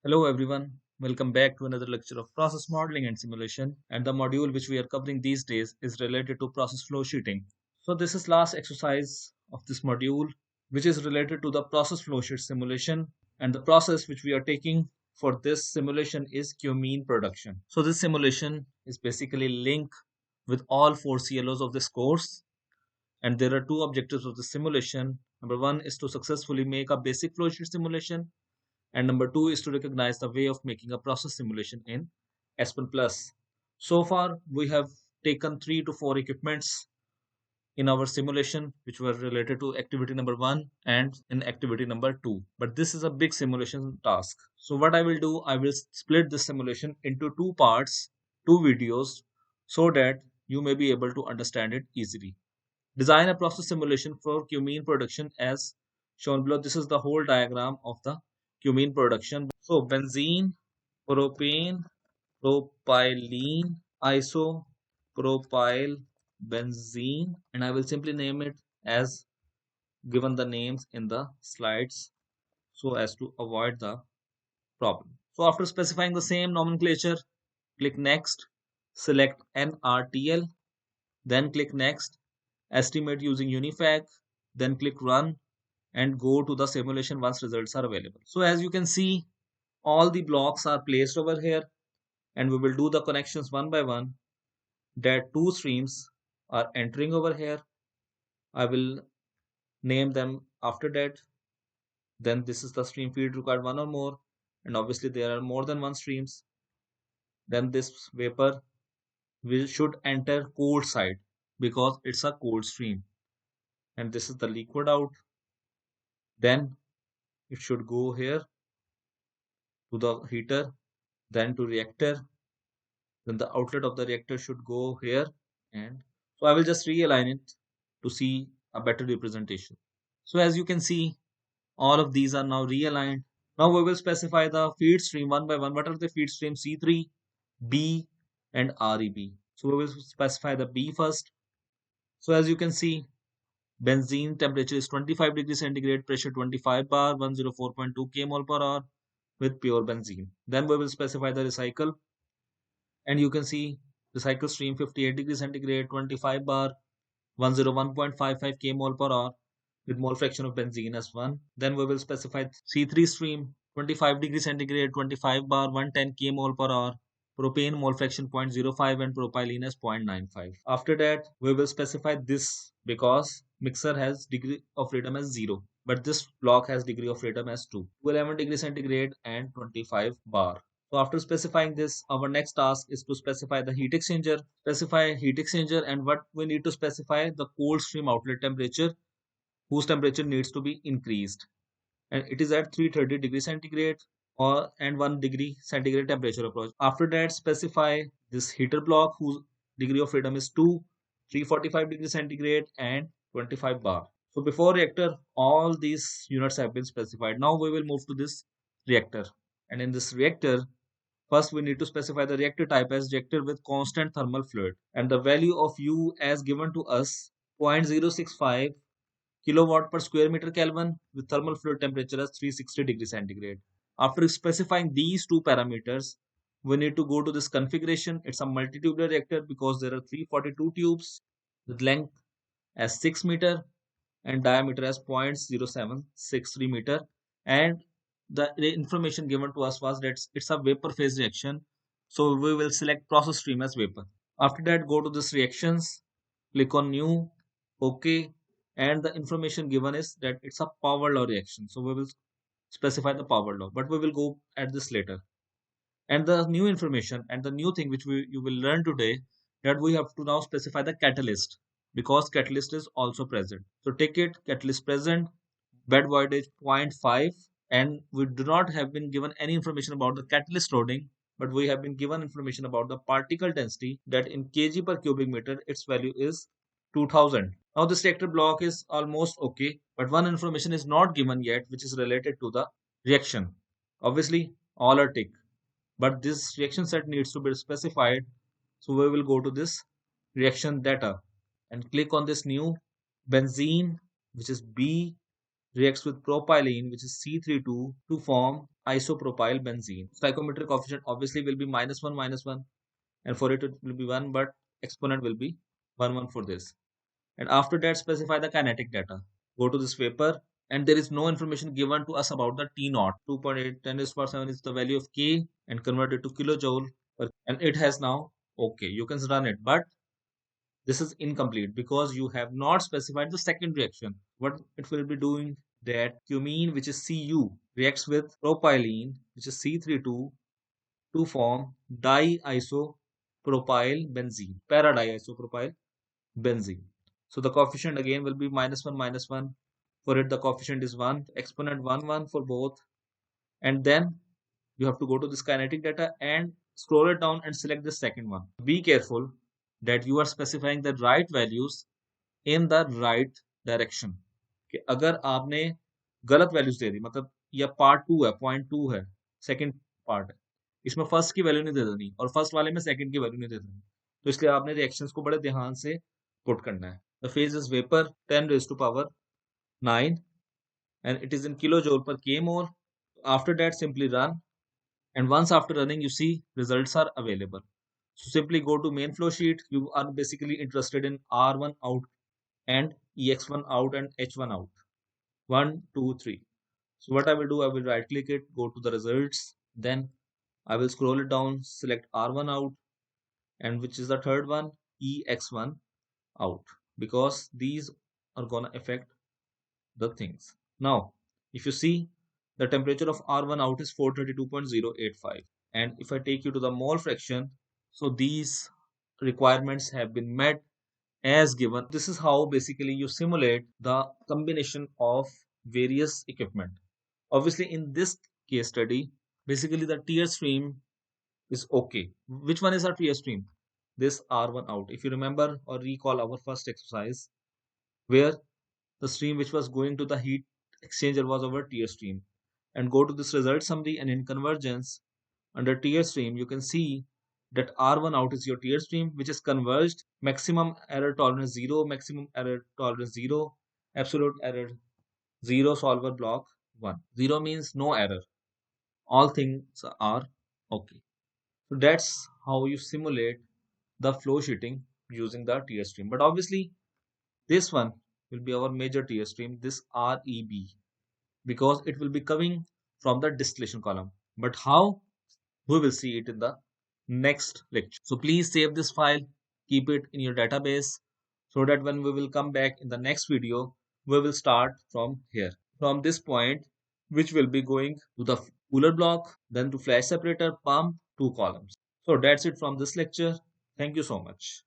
Hello everyone, welcome back to another lecture of process modeling and simulation, and the module which we are covering these days is related to process flow sheeting. So this is last exercise of this module which is related to the process flow sheet simulation, and the process which we are taking for this simulation is cumene production. So this simulation is basically linked with all four CLOs of this course, and there are two objectives of the simulation. Number one is to successfully make a basic flowsheet simulation, and number two is to recognize the way of making a process simulation in Aspen Plus. So far, we have taken 3 to 4 equipments in our simulation, which were related to activity number one and in activity number two. But this is a big simulation task. So what I will do, I will split this simulation into two parts, two videos, so that you may be able to understand it easily. Design a process simulation for cumene production as shown below. This is the whole diagram of the cumene production. So benzene, propane, propylene, isopropyl benzene, and I will simply name it as given the names in the slides so as to avoid the problem. So after specifying the same nomenclature, click next, select NRTL, then click next, estimate using Unifac, then click run and go to the simulation once results are available. So as you can see, all the blocks are placed over here, and we will do the connections one by one. That two streams are entering over here. I will name them after that. Then this is the stream feed required one or more, and obviously there are more than one streams. Then this vapor will should enter cold side because it's a cold stream, and this is the liquid out. Then it should go here to the heater, then to reactor, then the outlet of the reactor should go here, and so I will just realign it to see a better representation. So as you can see, all of these are now realigned. Now we will specify the feed stream one by one. What are the feed streams? C3, B, and REB. So we will specify the B first. So as you can see, benzene temperature is 25 degrees centigrade, pressure 25 bar, 104.2 kmol per hour with pure benzene. Then we will specify the recycle, and you can see recycle stream 58 degrees centigrade, 25 bar, 101.55 kmol per hour with mole fraction of benzene as 1. Then we will specify C3 stream 25 degrees centigrade, 25 bar, 110 kmol per hour, propane mole fraction 0.05 and propylene as 0.95. After that, we will specify this because mixer has degree of freedom as 0, but this block has degree of freedom as 2, 11 degrees centigrade and 25 bar. So after specifying this, our next task is to specify the heat exchanger. Specify heat exchanger, and what we need to specify the cold stream outlet temperature, whose temperature needs to be increased, and it is at 330 degrees centigrade or and 1 degree centigrade temperature approach. After that, specify this heater block whose degree of freedom is 2, 345 degrees centigrade and 25 bar. So before reactor, all these units have been specified. Now we will move to this reactor, and in this reactor, first we need to specify the reactor type as reactor with constant thermal fluid, and the value of U as given to us 0.065 kilowatt per square meter Kelvin with thermal fluid temperature as 360 degrees centigrade. After specifying these two parameters, we need to go to this configuration. It's a multi-tubular reactor because there are 342 tubes with length as 6 meter and diameter as 0.0763 meter. And the information given to us was that it's a vapor phase reaction. So we will select process stream as vapor. After that, go to this reactions, click on new, OK, and the information given is that it's a power law reaction. So we will specify the power law, but we will go at this later. And the new information and the new thing which you will learn today, that we have to now specify the catalyst because catalyst is also present. So take it catalyst present, bed voidage 0.5, and we do not have been given any information about the catalyst loading, but we have been given information about the particle density that in kg per cubic meter its value is 2000. Now this reactor block is almost okay, but one information is not given yet which is related to the reaction. Obviously all are tick, but this reaction set needs to be specified. So we will go to this reaction data and click on this new benzene, which is B, reacts with propylene, which is C32, to form isopropyl benzene. Stoichiometric coefficient obviously will be -1, and for it will be 1, but exponent will be 1 for this. And after that, specify the kinetic data. Go to this paper, and there is no information given to us about the T naught. 2.8 10 raised to power 7 is the value of K, and convert it to kilojoule, and it has now, okay, you can run it, but this is incomplete because you have not specified the second reaction. What it will be doing, that cumene, which is Cu, reacts with propylene, which is C32, to form diisopropyl benzene, para-diisopropyl benzene. So the coefficient again will be -1. For it, the coefficient is 1, exponent 1 for both. And then you have to go to this kinetic data and scroll it down and select the second one. Be careful that you are specifying the right values in the right direction. कि अगर आपने गलत values दे दी, मतलब या part 2 है, point 2 है, second part है, इसमें फर्स्ट की वैल्यू नहीं दे देनी और फर्स्ट वाले में सेकंड की वैल्यू नहीं दे देनी, तो इसलिए आपने रिएक्शंस को बड़े ध्यान से पुट करना है. The phase is vapour 10 raised to power 9 and it is in kilojoule per kmol. After that, simply run, and once after running, you see results are available. So simply go to main flow sheet. You are basically interested in R1 out and EX1 out and H1 out. 1, 2, 3. So what I will do, I will right click it, go to the results, then I will scroll it down, select R1 out, and which is the third one, EX1 out, because these are gonna affect the things. Now, if you see, the temperature of R1 out is 432.085, and if I take you to the mole fraction, so these requirements have been met as given. This is how basically you simulate the combination of various equipment. Obviously, in this case study, basically the tear stream is okay. Which one is our tear stream? This R1 out. If you remember or recall our first exercise, where the stream which was going to the heat exchanger was our tear stream. And go to this result summary, and in convergence under tear stream, you can see that R1 out is your tear stream, which is converged, maximum error tolerance 0, maximum error tolerance 0, absolute error 0, solver block 1. 0 means no error. All things are okay. So that's how you simulate the flow sheeting using the tear stream. But obviously, this one will be our major tear stream, this REB, because it will be coming from the distillation column. But how? We will see it in the next lecture. So please save this file, keep it in your database, so that when we will come back in the next video, we will start from here, from this point, which will be going to the cooler block, then to flash separator, pump, 2 columns. So that's it from this lecture. Thank you so much.